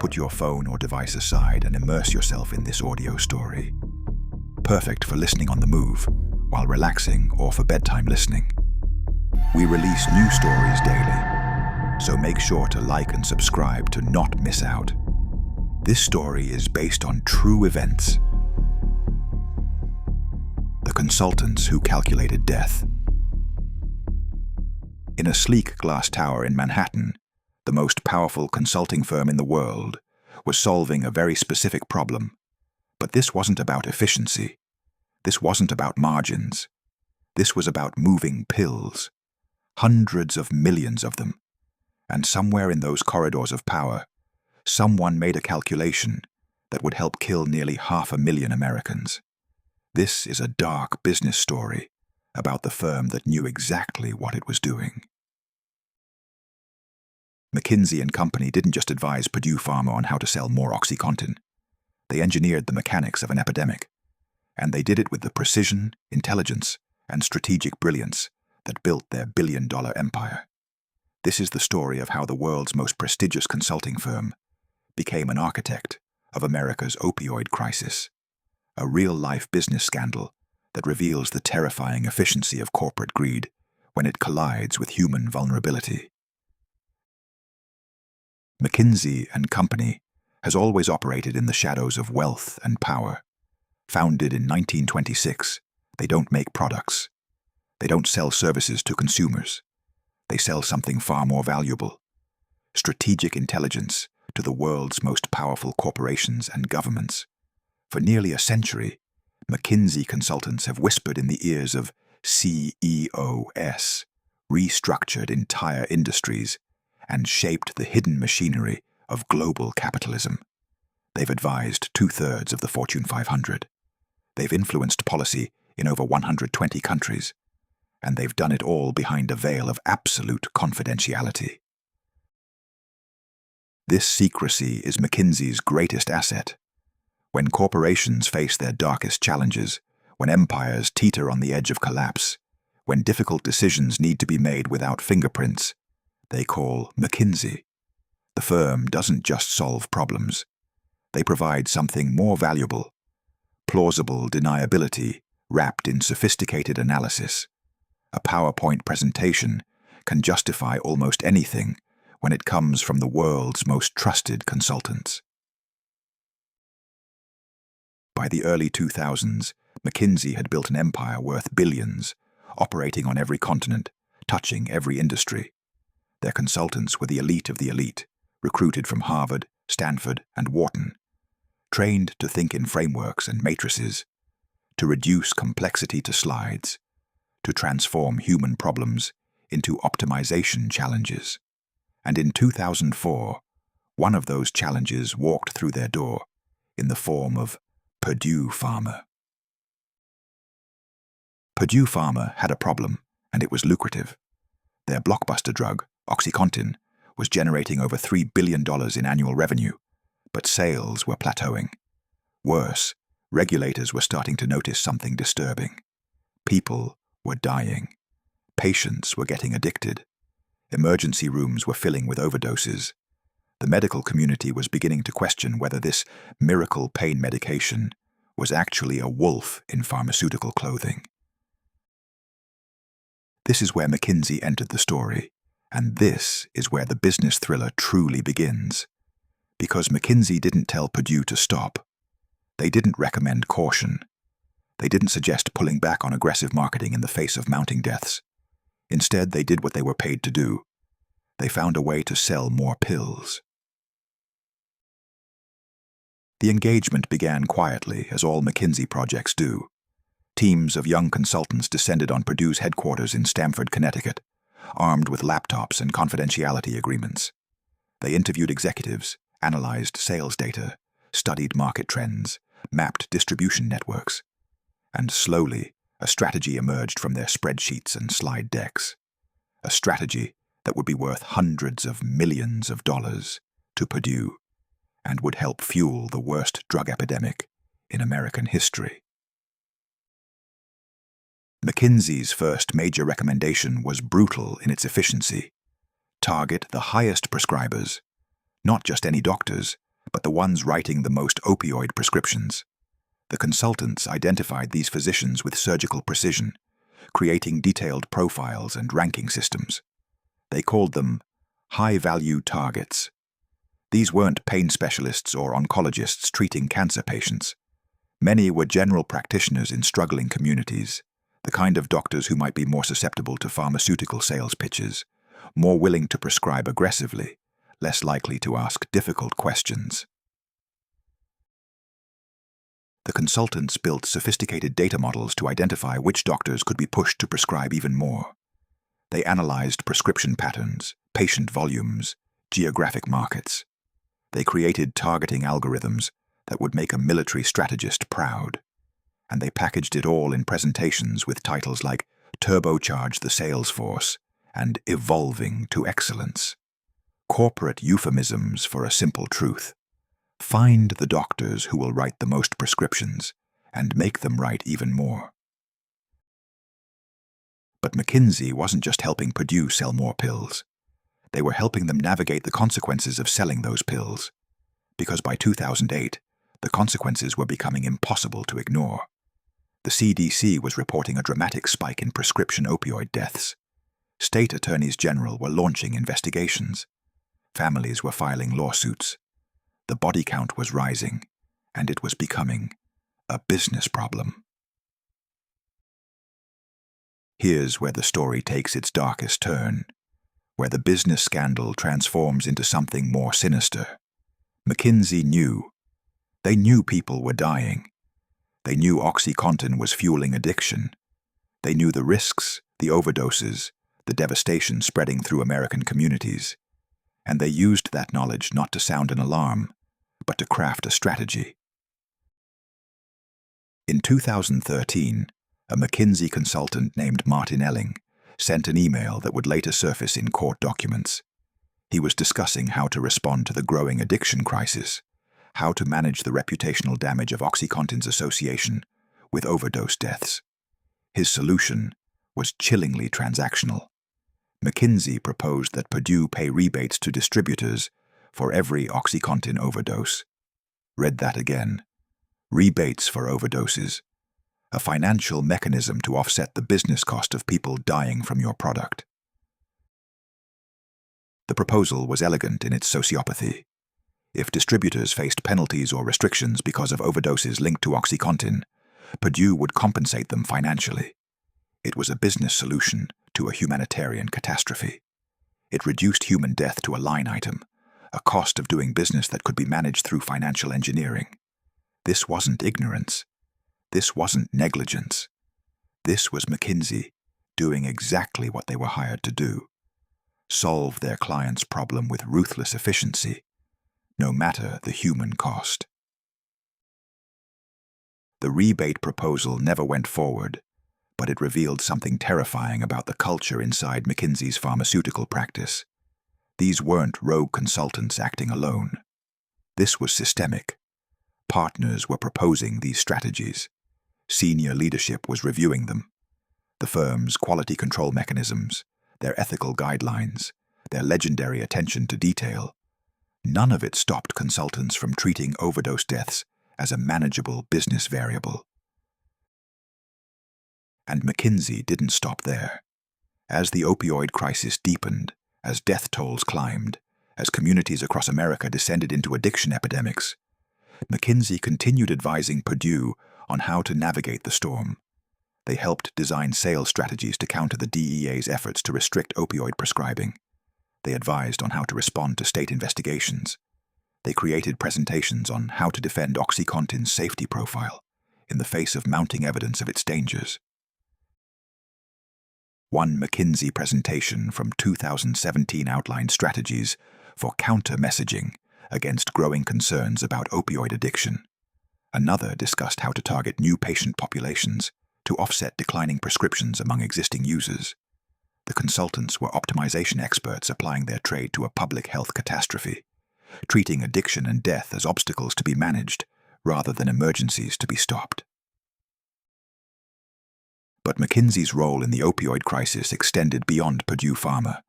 put your phone or device aside and immerse yourself in this audio story. Perfect for listening on the move, while relaxing, or for bedtime listening. We release new stories daily, so make sure to like and subscribe to not miss out. This story is based on true events. The consultants who calculated death. In a sleek glass tower in Manhattan, the most powerful consulting firm in the world was solving a very specific problem. But this wasn't about efficiency. This wasn't about margins. This was about moving pills. Hundreds of millions of them. And somewhere in those corridors of power, someone made a calculation that would help kill nearly 500,000 Americans. This is a dark business story about the firm that knew exactly what it was doing. McKinsey Company didn't just advise Purdue Pharma on how to sell more OxyContin. They engineered the mechanics of an epidemic. And they did it with the precision, intelligence, and strategic brilliance that built their billion-dollar empire. This is the story of how the world's most prestigious consulting firm became an architect of America's opioid crisis, a real-life business scandal that reveals the terrifying efficiency of corporate greed when it collides with human vulnerability. McKinsey Company has always operated in the shadows of wealth and power. Founded in 1926, they don't make products. They don't sell services to consumers. They sell something far more valuable: strategic intelligence to the world's most powerful corporations and governments. For nearly a century, McKinsey consultants have whispered in the ears of CEOs, restructured entire industries, and shaped the hidden machinery of global capitalism. They've advised 2/3 of the Fortune 500. They've influenced policy in over 120 countries, and they've done it all behind a veil of absolute confidentiality. This secrecy is McKinsey's greatest asset. When corporations face their darkest challenges, when empires teeter on the edge of collapse, when difficult decisions need to be made without fingerprints, they call McKinsey. The firm doesn't just solve problems. They provide something more valuable: plausible deniability wrapped in sophisticated analysis. A PowerPoint presentation can justify almost anything when it comes from the world's most trusted consultants. By the early 2000s, McKinsey had built an empire worth billions, operating on every continent, touching every industry. Their consultants were the elite of the elite, recruited from Harvard, Stanford, and Wharton, trained to think in frameworks and matrices, to reduce complexity to slides, to transform human problems into optimization challenges. And in 2004, one of those challenges walked through their door in the form of Purdue Pharma. Purdue Pharma had a problem, and it was lucrative. Their blockbuster drug, OxyContin, was generating over $3 billion in annual revenue, but sales were plateauing. Worse, regulators were starting to notice something disturbing. People were dying. Patients were getting addicted. Emergency rooms were filling with overdoses. The medical community was beginning to question whether this miracle pain medication was actually a wolf in pharmaceutical clothing. This is where McKinsey entered the story, and this is where the business thriller truly begins. Because McKinsey didn't tell Purdue to stop. They didn't recommend caution. They didn't suggest pulling back on aggressive marketing in the face of mounting deaths. Instead, they did what they were paid to do. They found a way to sell more pills. The engagement began quietly, as all McKinsey projects do. Teams of young consultants descended on Purdue's headquarters in Stamford, Connecticut, armed with laptops and confidentiality agreements. They interviewed executives, analyzed sales data, studied market trends, mapped distribution networks, and slowly a strategy emerged from their spreadsheets and slide decks. A strategy that would be worth hundreds of millions of dollars to Purdue and would help fuel the worst drug epidemic in American history. McKinsey's first major recommendation was brutal in its efficiency. Target the highest prescribers, not just any doctors, but the ones writing the most opioid prescriptions. The consultants identified these physicians with surgical precision, creating detailed profiles and ranking systems. They called them high-value targets. These weren't pain specialists or oncologists treating cancer patients. Many were general practitioners in struggling communities, the kind of doctors who might be more susceptible to pharmaceutical sales pitches, more willing to prescribe aggressively, less likely to ask difficult questions. The consultants built sophisticated data models to identify which doctors could be pushed to prescribe even more. They analyzed prescription patterns, patient volumes, geographic markets. They created targeting algorithms that would make a military strategist proud. And they packaged it all in presentations with titles like Turbocharge the Sales Force and Evolving to Excellence. Corporate euphemisms for a simple truth. Find the doctors who will write the most prescriptions and make them write even more. But McKinsey wasn't just helping Purdue sell more pills. They were helping them navigate the consequences of selling those pills. Because by 2008, the consequences were becoming impossible to ignore. The CDC was reporting a dramatic spike in prescription opioid deaths. State attorneys general were launching investigations. Families were filing lawsuits. The body count was rising, and it was becoming a business problem. Here's where the story takes its darkest turn, where the business scandal transforms into something more sinister. McKinsey knew. They knew people were dying. They knew OxyContin was fueling addiction. They knew the risks, the overdoses, the devastation spreading through American communities. And they used that knowledge not to sound an alarm, but to craft a strategy. In 2013, a McKinsey consultant named Martin Elling sent an email that would later surface in court documents. He was discussing how to respond to the growing addiction crisis, how to manage the reputational damage of OxyContin's association with overdose deaths. His solution was chillingly transactional. McKinsey proposed that Purdue pay rebates to distributors for every OxyContin overdose. Read that again. Rebates for overdoses. A financial mechanism to offset the business cost of people dying from your product. The proposal was elegant in its sociopathy. If distributors faced penalties or restrictions because of overdoses linked to OxyContin, Purdue would compensate them financially. It was a business solution to a humanitarian catastrophe. It reduced human death to a line item, a cost of doing business that could be managed through financial engineering. This wasn't ignorance. This wasn't negligence. This was McKinsey doing exactly what they were hired to do: solve their client's problem with ruthless efficiency, no matter the human cost. The rebate proposal never went forward, but it revealed something terrifying about the culture inside McKinsey's pharmaceutical practice. These weren't rogue consultants acting alone. This was systemic. Partners were proposing these strategies. Senior leadership was reviewing them. The firm's quality control mechanisms, their ethical guidelines, their legendary attention to detail. None of it stopped consultants from treating overdose deaths as a manageable business variable. And McKinsey didn't stop there. As the opioid crisis deepened, as death tolls climbed, as communities across America descended into addiction epidemics, McKinsey continued advising Purdue on how to navigate the storm. They helped design sales strategies to counter the DEA's efforts to restrict opioid prescribing. They advised on how to respond to state investigations. They created presentations on how to defend OxyContin's safety profile in the face of mounting evidence of its dangers. One McKinsey presentation from 2017 outlined strategies for counter-messaging against growing concerns about opioid addiction. Another discussed how to target new patient populations to offset declining prescriptions among existing users. The consultants were optimization experts applying their trade to a public health catastrophe, treating addiction and death as obstacles to be managed rather than emergencies to be stopped. But McKinsey's role in the opioid crisis extended beyond Purdue Pharma.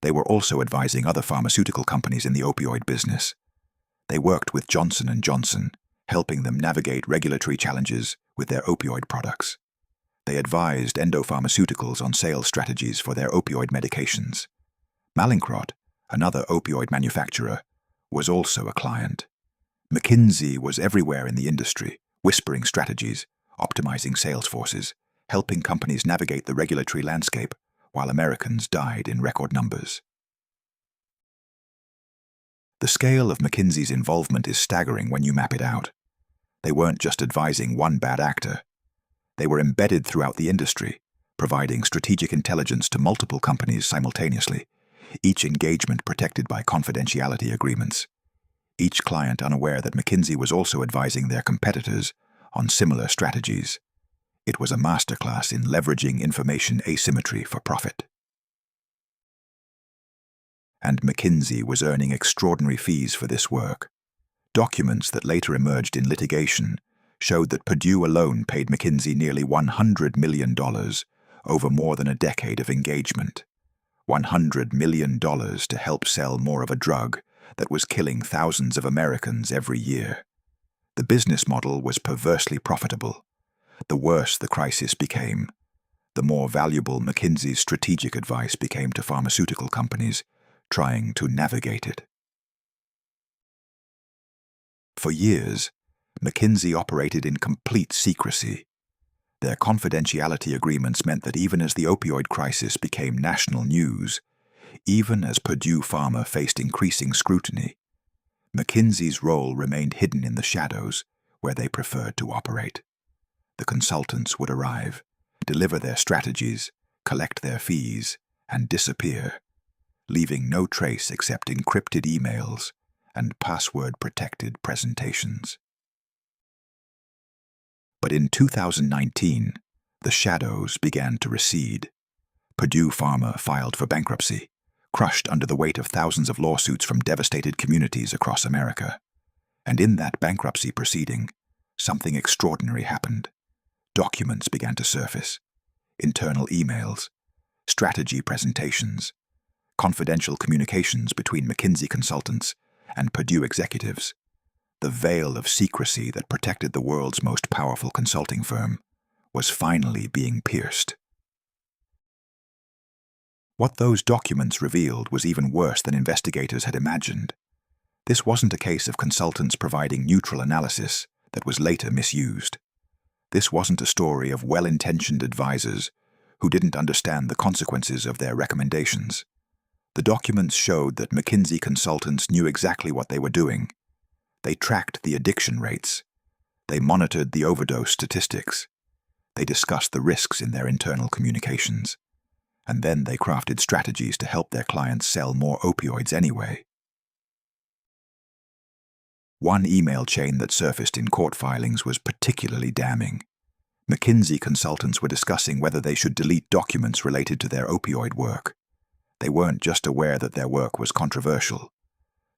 They were also advising other pharmaceutical companies in the opioid business. They worked with Johnson & Johnson, helping them navigate regulatory challenges with their opioid products. They advised Endo-Pharmaceuticals on sales strategies for their opioid medications. Mallinckrodt, another opioid manufacturer, was also a client. McKinsey was everywhere in the industry, whispering strategies, optimizing sales forces, helping companies navigate the regulatory landscape, while Americans died in record numbers. The scale of McKinsey's involvement is staggering when you map it out. They weren't just advising one bad actor. They were embedded throughout the industry, providing strategic intelligence to multiple companies simultaneously, each engagement protected by confidentiality agreements. Each client unaware that McKinsey was also advising their competitors on similar strategies. It was a masterclass in leveraging information asymmetry for profit. And McKinsey was earning extraordinary fees for this work. Documents that later emerged in litigation showed that Purdue alone paid McKinsey nearly $100 million over more than a decade of engagement. $100 million to help sell more of a drug that was killing thousands of Americans every year. The business model was perversely profitable. The worse the crisis became, the more valuable McKinsey's strategic advice became to pharmaceutical companies trying to navigate it. For years, McKinsey operated in complete secrecy. Their confidentiality agreements meant that even as the opioid crisis became national news, even as Purdue Pharma faced increasing scrutiny, McKinsey's role remained hidden in the shadows where they preferred to operate. The consultants would arrive, deliver their strategies, collect their fees, and disappear, leaving no trace except encrypted emails and password-protected presentations. But in 2019, the shadows began to recede. Purdue Pharma filed for bankruptcy, crushed under the weight of thousands of lawsuits from devastated communities across America. And in that bankruptcy proceeding, something extraordinary happened. Documents began to surface, internal emails, strategy presentations, confidential communications between McKinsey consultants and Purdue executives. The veil of secrecy that protected the world's most powerful consulting firm was finally being pierced. What those documents revealed was even worse than investigators had imagined. This wasn't a case of consultants providing neutral analysis that was later misused. This wasn't a story of well-intentioned advisors who didn't understand the consequences of their recommendations. The documents showed that McKinsey consultants knew exactly what they were doing. They tracked the addiction rates. They monitored the overdose statistics. They discussed the risks in their internal communications. And then they crafted strategies to help their clients sell more opioids anyway. One email chain that surfaced in court filings was particularly damning. McKinsey consultants were discussing whether they should delete documents related to their opioid work. They weren't just aware that their work was controversial.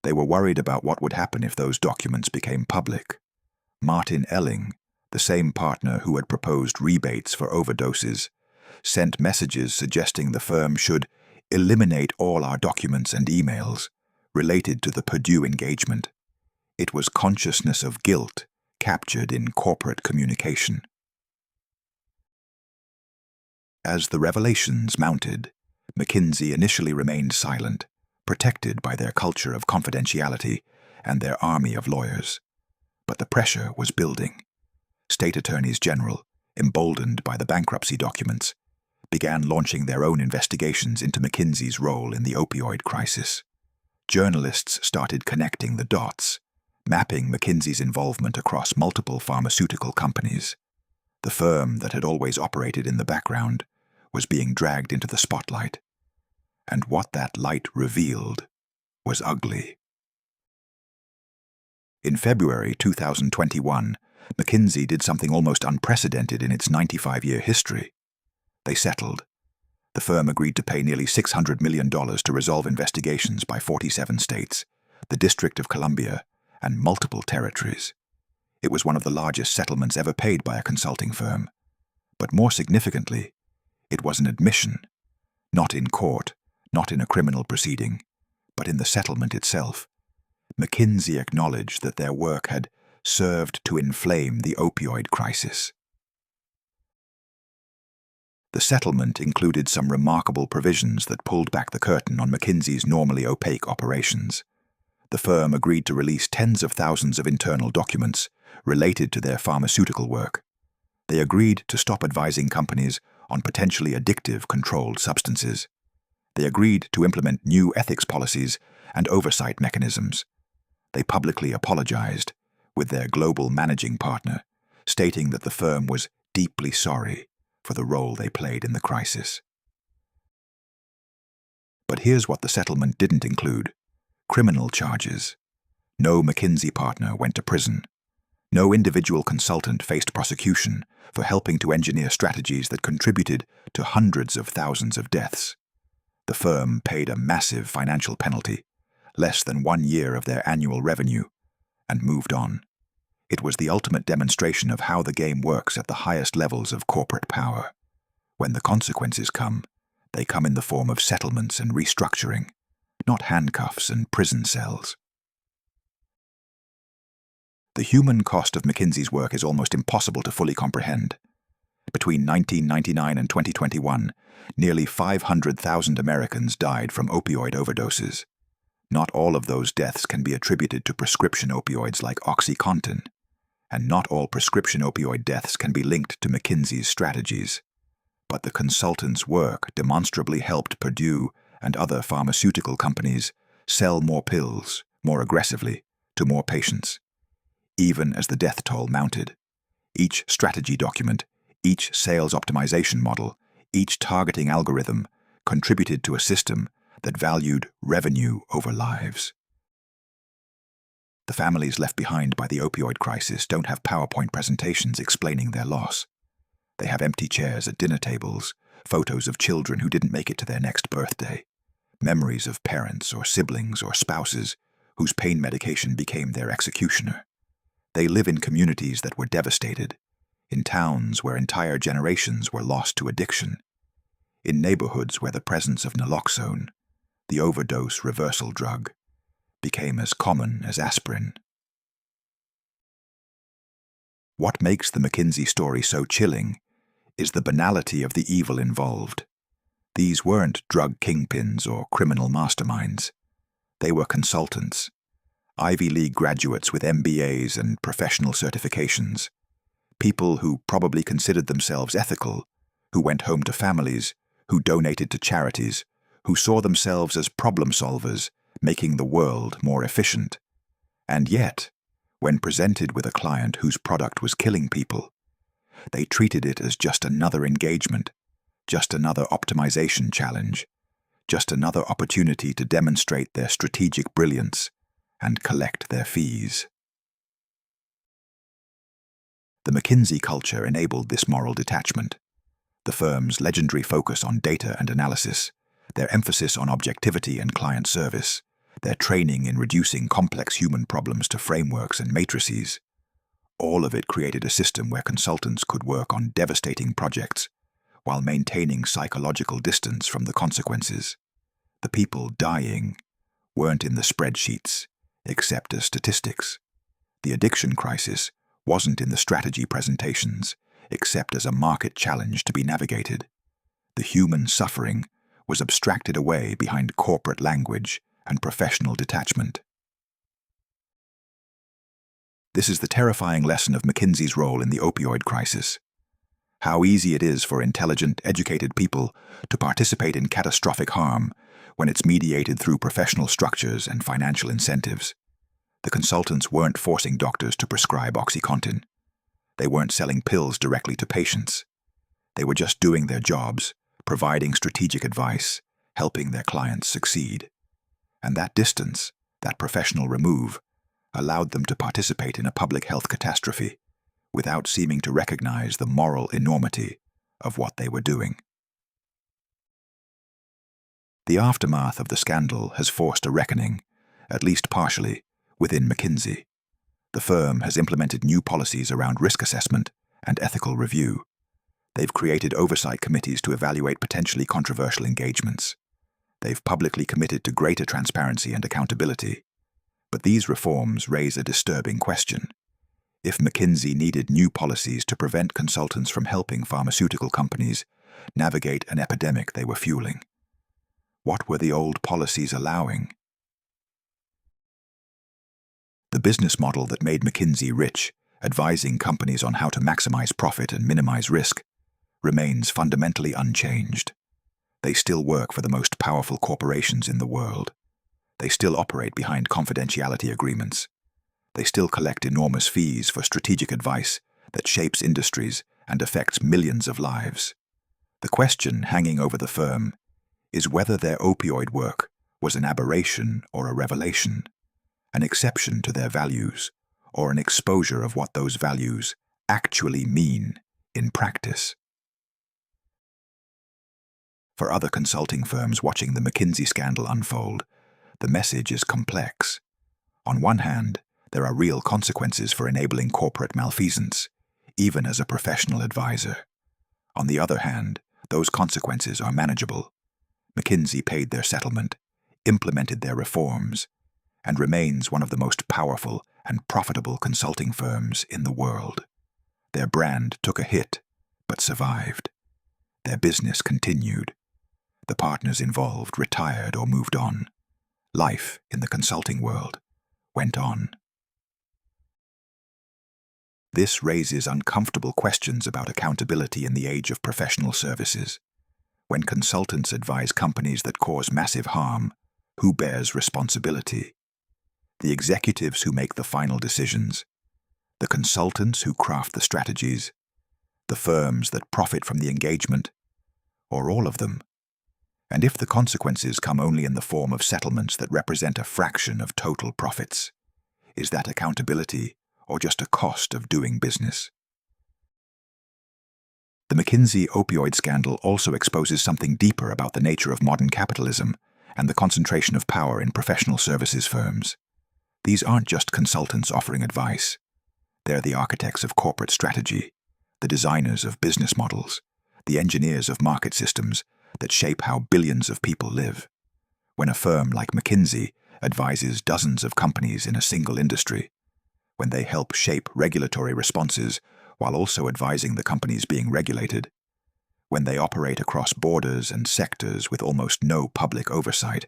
They were worried about what would happen if those documents became public. Martin Elling, the same partner who had proposed rebates for overdoses, sent messages suggesting the firm should eliminate all our documents and emails related to the Purdue engagement. It was consciousness of guilt captured in corporate communication. As the revelations mounted, McKinsey initially remained silent, protected by their culture of confidentiality and their army of lawyers. But the pressure was building. State attorneys general, emboldened by the bankruptcy documents, began launching their own investigations into McKinsey's role in the opioid crisis. Journalists started connecting the dots, mapping McKinsey's involvement across multiple pharmaceutical companies. The firm that had always operated in the background was being dragged into the spotlight. And what that light revealed was ugly. In February 2021, McKinsey did something almost unprecedented in its 95-year history. They settled. The firm agreed to pay nearly $600 million to resolve investigations by 47 states, the District of Columbia, and multiple territories. It was one of the largest settlements ever paid by a consulting firm. But more significantly, it was an admission, not in court, not in a criminal proceeding, but in the settlement itself. McKinsey acknowledged that their work had served to inflame the opioid crisis. The settlement included some remarkable provisions that pulled back the curtain on McKinsey's normally opaque operations. The firm agreed to release tens of thousands of internal documents related to their pharmaceutical work. They agreed to stop advising companies on potentially addictive controlled substances. They agreed to implement new ethics policies and oversight mechanisms. They publicly apologized, with their global managing partner, stating that the firm was deeply sorry for the role they played in the crisis. But here's what the settlement didn't include: criminal charges. No McKinsey partner went to prison. No individual consultant faced prosecution for helping to engineer strategies that contributed to hundreds of thousands of deaths. The firm paid a massive financial penalty, less than 1 year of their annual revenue, and moved on. It was the ultimate demonstration of how the game works at the highest levels of corporate power. When the consequences come, they come in the form of settlements and restructuring, not handcuffs and prison cells. The human cost of McKinsey's work is almost impossible to fully comprehend. Between 1999 and 2021, nearly 500,000 Americans died from opioid overdoses. Not all of those deaths can be attributed to prescription opioids like OxyContin, and not all prescription opioid deaths can be linked to McKinsey's strategies. But the consultants' work demonstrably helped Purdue and other pharmaceutical companies sell more pills, more aggressively, to more patients. Even as the death toll mounted, each strategy document, each sales optimization model, each targeting algorithm contributed to a system that valued revenue over lives. The families left behind by the opioid crisis don't have PowerPoint presentations explaining their loss. They have empty chairs at dinner tables, photos of children who didn't make it to their next birthday, memories of parents or siblings or spouses whose pain medication became their executioner. They live in communities that were devastated, in towns where entire generations were lost to addiction, in neighborhoods where the presence of naloxone, the overdose reversal drug, became as common as aspirin. What makes the McKinsey story so chilling is the banality of the evil involved. These weren't drug kingpins or criminal masterminds. They were consultants, Ivy League graduates with MBAs and professional certifications, people who probably considered themselves ethical, who went home to families, who donated to charities, who saw themselves as problem solvers, making the world more efficient. And yet, when presented with a client whose product was killing people, they treated it as just another engagement, just another optimization challenge, just another opportunity to demonstrate their strategic brilliance and collect their fees. The McKinsey culture enabled this moral detachment. The firm's legendary focus on data and analysis, their emphasis on objectivity and client service, their training in reducing complex human problems to frameworks and matrices, all of it created a system where consultants could work on devastating projects while maintaining psychological distance from the consequences. The people dying weren't in the spreadsheets, except as statistics. The addiction crisis wasn't in the strategy presentations, except as a market challenge to be navigated. The human suffering was abstracted away behind corporate language and professional detachment. This is the terrifying lesson of McKinsey's role in the opioid crisis. How easy it is for intelligent, educated people to participate in catastrophic harm when it's mediated through professional structures and financial incentives. The consultants weren't forcing doctors to prescribe OxyContin. They weren't selling pills directly to patients. They were just doing their jobs, providing strategic advice, helping their clients succeed. And that distance, that professional remove, allowed them to participate in a public health catastrophe without seeming to recognize the moral enormity of what they were doing. The aftermath of the scandal has forced a reckoning, at least partially, within McKinsey. The firm has implemented new policies around risk assessment and ethical review. They've created oversight committees to evaluate potentially controversial engagements. They've publicly committed to greater transparency and accountability. But these reforms raise a disturbing question. If McKinsey needed new policies to prevent consultants from helping pharmaceutical companies navigate an epidemic they were fueling, what were the old policies allowing? The business model that made McKinsey rich, advising companies on how to maximize profit and minimize risk, remains fundamentally unchanged. They still work for the most powerful corporations in the world. They still operate behind confidentiality agreements. They still collect enormous fees for strategic advice that shapes industries and affects millions of lives. The question hanging over the firm is whether their opioid work was an aberration or a revelation, an exception to their values, or an exposure of what those values actually mean in practice. For other consulting firms watching the McKinsey scandal unfold, the message is complex. On one hand, there are real consequences for enabling corporate malfeasance, even as a professional advisor. On the other hand, those consequences are manageable. McKinsey paid their settlement, implemented their reforms, and remains one of the most powerful and profitable consulting firms in the world. Their brand took a hit, but survived. Their business continued. The partners involved retired or moved on. Life in the consulting world went on. This raises uncomfortable questions about accountability in the age of professional services. When consultants advise companies that cause massive harm, who bears responsibility? The executives who make the final decisions, the consultants who craft the strategies, the firms that profit from the engagement, or all of them? And if the consequences come only in the form of settlements that represent a fraction of total profits, is that accountability or just a cost of doing business? The McKinsey opioid scandal also exposes something deeper about the nature of modern capitalism and the concentration of power in professional services firms. These aren't just consultants offering advice. They're the architects of corporate strategy, the designers of business models, the engineers of market systems that shape how billions of people live. When a firm like McKinsey advises dozens of companies in a single industry, when they help shape regulatory responses while also advising the companies being regulated, when they operate across borders and sectors with almost no public oversight,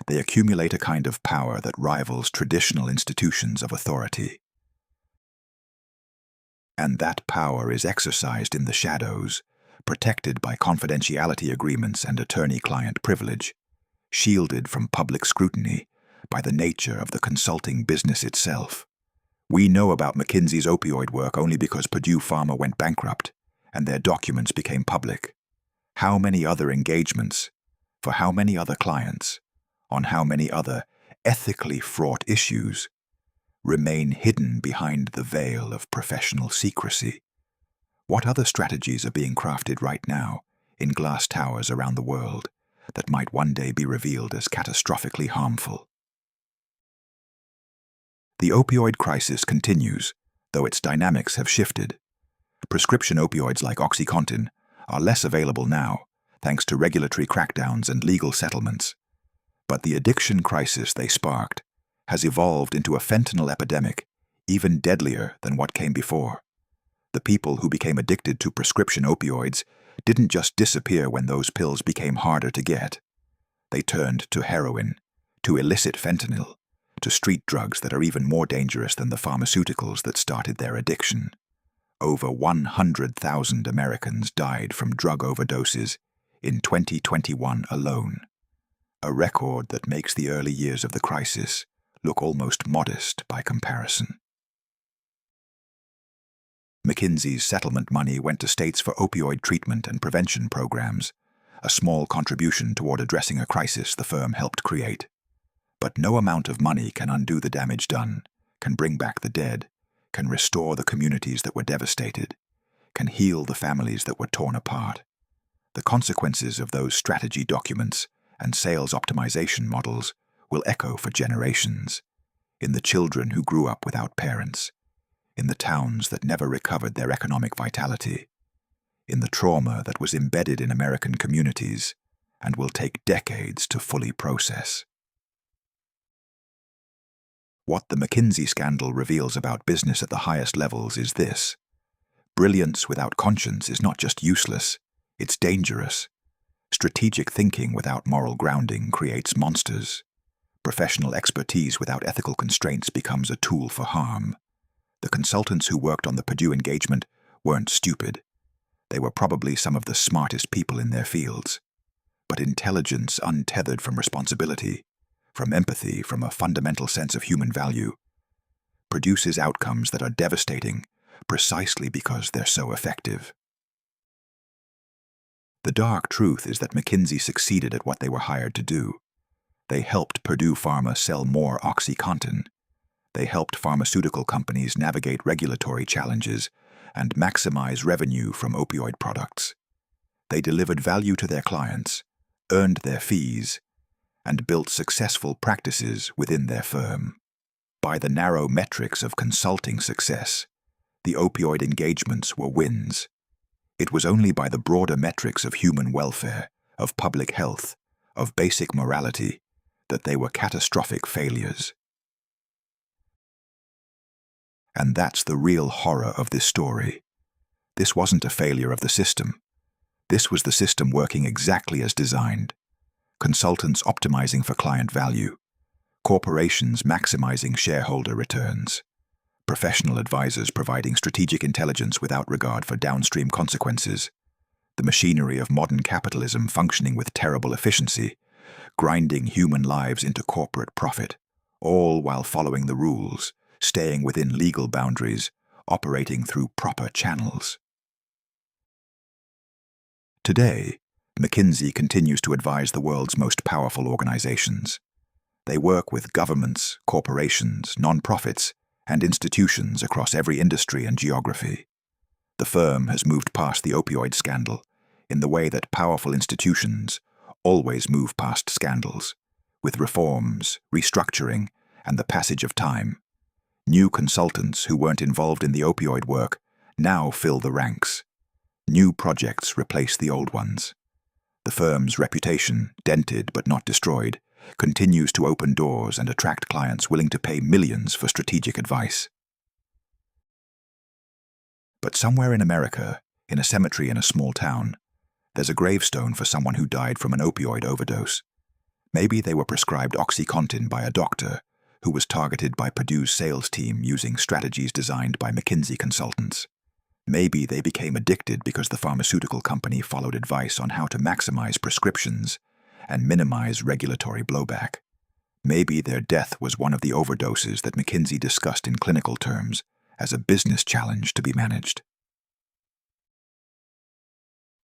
they accumulate a kind of power that rivals traditional institutions of authority. And that power is exercised in the shadows, protected by confidentiality agreements and attorney-client privilege, shielded from public scrutiny by the nature of the consulting business itself. We know about McKinsey's opioid work only because Purdue Pharma went bankrupt and their documents became public. How many other engagements, for how many other clients, on how many other ethically fraught issues remain hidden behind the veil of professional secrecy? What other strategies are being crafted right now in glass towers around the world that might one day be revealed as catastrophically harmful? The opioid crisis continues, though its dynamics have shifted. Prescription opioids like OxyContin are less available now, thanks to regulatory crackdowns and legal settlements. But the addiction crisis they sparked has evolved into a fentanyl epidemic even deadlier than what came before. The people who became addicted to prescription opioids didn't just disappear when those pills became harder to get. They turned to heroin, to illicit fentanyl, to street drugs that are even more dangerous than the pharmaceuticals that started their addiction. Over 100,000 Americans died from drug overdoses in 2021 alone, a record that makes the early years of the crisis look almost modest by comparison. McKinsey's settlement money went to states for opioid treatment and prevention programs, a small contribution toward addressing a crisis the firm helped create. But no amount of money can undo the damage done, can bring back the dead, can restore the communities that were devastated, can heal the families that were torn apart. The consequences of those strategy documents and sales optimization models will echo for generations, in the children who grew up without parents, in the towns that never recovered their economic vitality, in the trauma that was embedded in American communities and will take decades to fully process. What the McKinsey scandal reveals about business at the highest levels is this: brilliance without conscience is not just useless, it's dangerous. Strategic thinking without moral grounding creates monsters. Professional expertise without ethical constraints becomes a tool for harm. The consultants who worked on the Purdue engagement weren't stupid. They were probably some of the smartest people in their fields. But intelligence untethered from responsibility, from empathy, from a fundamental sense of human value, produces outcomes that are devastating precisely because they're so effective. The dark truth is that McKinsey succeeded at what they were hired to do. They helped Purdue Pharma sell more OxyContin. They helped pharmaceutical companies navigate regulatory challenges and maximize revenue from opioid products. They delivered value to their clients, earned their fees, and built successful practices within their firm. By the narrow metrics of consulting success, the opioid engagements were wins. It was only by the broader metrics of human welfare, of public health, of basic morality, that they were catastrophic failures. And that's the real horror of this story. This wasn't a failure of the system. This was the system working exactly as designed. Consultants optimizing for client value, corporations maximizing shareholder returns, professional advisors providing strategic intelligence without regard for downstream consequences, the machinery of modern capitalism functioning with terrible efficiency, grinding human lives into corporate profit, all while following the rules, staying within legal boundaries, operating through proper channels. Today, McKinsey continues to advise the world's most powerful organizations. They work with governments, corporations, nonprofits, and institutions across every industry and geography. The firm has moved past the opioid scandal in the way that powerful institutions always move past scandals, with reforms, restructuring, and the passage of time. New consultants who weren't involved in the opioid work now fill the ranks. New projects replace the old ones. The firm's reputation, dented but not destroyed, continues to open doors and attract clients willing to pay millions for strategic advice. But somewhere in America, in a cemetery in a small town, there's a gravestone for someone who died from an opioid overdose. Maybe they were prescribed OxyContin by a doctor who was targeted by Purdue's sales team using strategies designed by McKinsey consultants. Maybe they became addicted because the pharmaceutical company followed advice on how to maximize prescriptions and minimize regulatory blowback. Maybe their death was one of the overdoses that McKinsey discussed in clinical terms as a business challenge to be managed.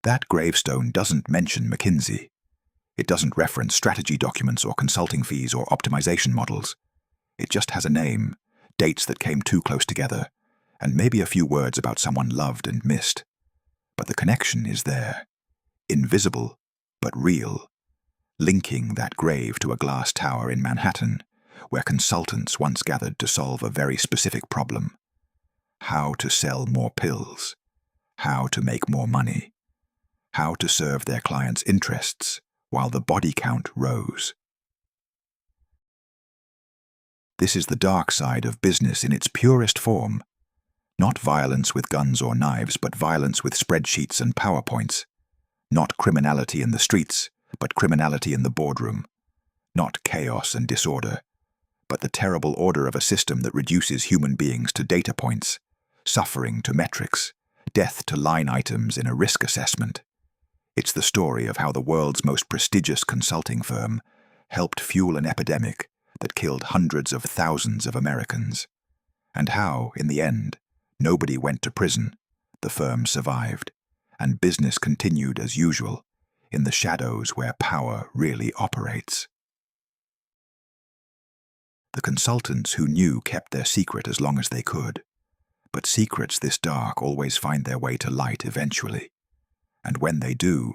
That gravestone doesn't mention McKinsey. It doesn't reference strategy documents or consulting fees or optimization models. It just has a name, dates that came too close together, and maybe a few words about someone loved and missed. But the connection is there, invisible but real, linking that grave to a glass tower in Manhattan, where consultants once gathered to solve a very specific problem: how to sell more pills, how to make more money, how to serve their clients' interests while the body count rose. This is the dark side of business in its purest form. Not violence with guns or knives, but violence with spreadsheets and PowerPoints. Not criminality in the streets, but criminality in the boardroom. Not chaos and disorder, but the terrible order of a system that reduces human beings to data points, suffering to metrics, death to line items in a risk assessment. It's the story of how the world's most prestigious consulting firm helped fuel an epidemic that killed hundreds of thousands of Americans, and how, in the end, nobody went to prison, the firm survived, and business continued as usual, in the shadows where power really operates. The consultants who knew kept their secret as long as they could, but secrets this dark always find their way to light eventually, and when they do,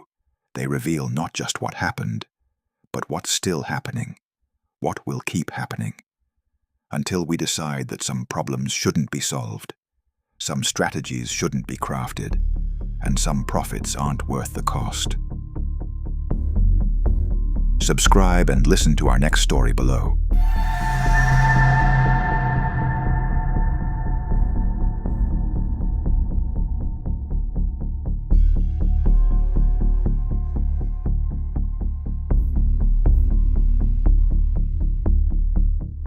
they reveal not just what happened, but what's still happening, what will keep happening, until we decide that some problems shouldn't be solved, some strategies shouldn't be crafted, and some profits aren't worth the cost. Subscribe and listen to our next story below.